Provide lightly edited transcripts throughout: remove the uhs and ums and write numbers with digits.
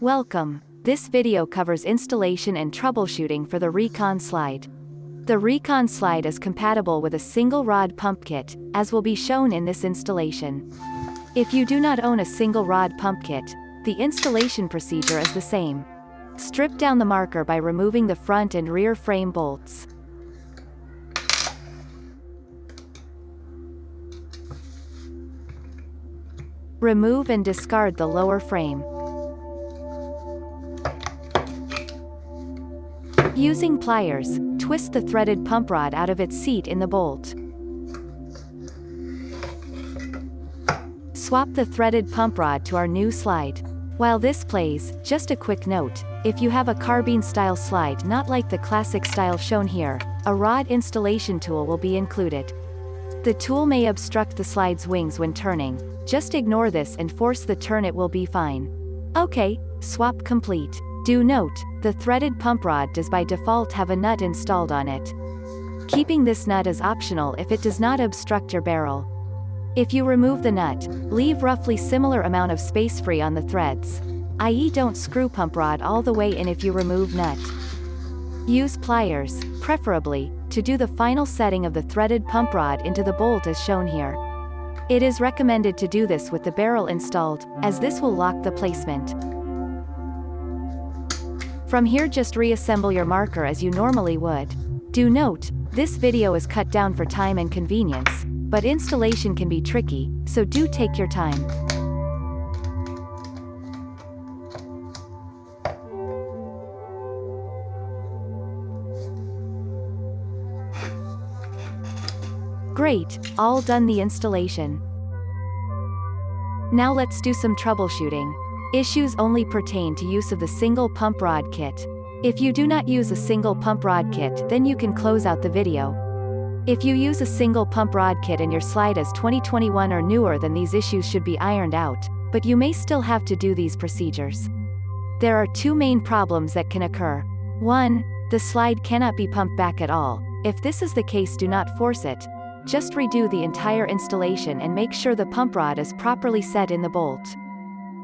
Welcome. This video covers installation and troubleshooting for the Reconslide. The Reconslide is compatible with a single rod pump kit, as will be shown in this installation. If you do not own a single rod pump kit, the installation procedure is the same. Strip down the marker by removing the front and rear frame bolts. Remove and discard the lower frame. Using pliers, twist the threaded pump rod out of its seat in the bolt. Swap the threaded pump rod to our new slide. While this plays, just a quick note, if you have a carbine-style slide not like the classic style shown here, a rod installation tool will be included. The tool may obstruct the slide's wings when turning. Just ignore this and force the turn, it will be fine. Okay, swap complete. Do note, the threaded pump rod does by default have a nut installed on it. Keeping this nut is optional if it does not obstruct your barrel. If you remove the nut, leave roughly similar amount of space free on the threads. I.e., don't screw pump rod all the way in if you remove nut. Use pliers, preferably, to do the final setting of the threaded pump rod into the bolt as shown here. It is recommended to do this with the barrel installed, as this will lock the placement. From here, just reassemble your marker as you normally would. Do note, this video is cut down for time and convenience, but installation can be tricky, so do take your time. Great, all done the installation. Now let's do some troubleshooting. Issues only pertain to use of the single pump rod kit. If you do not use a single pump rod kit, then you can close out the video. If you use a single pump rod kit and your slide is 2021 or newer, then these issues should be ironed out, but you may still have to do these procedures. There are two main problems that can occur. 1. The slide cannot be pumped back at all. If this is the case, do not force it. Just redo the entire installation and make sure the pump rod is properly set in the bolt.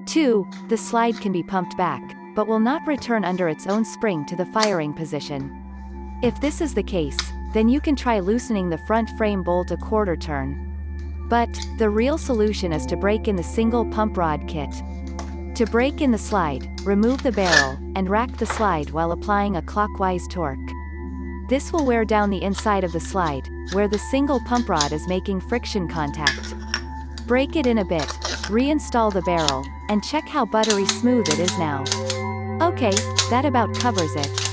2. The slide can be pumped back, but will not return under its own spring to the firing position. If this is the case, then you can try loosening the front frame bolt a quarter turn. But, the real solution is to break in the single pump rod kit. To break in the slide, remove the barrel, and rack the slide while applying a clockwise torque. This will wear down the inside of the slide, where the single pump rod is making friction contact. Break it in a bit, reinstall the barrel, and check how buttery smooth it is now. Okay, that about covers it.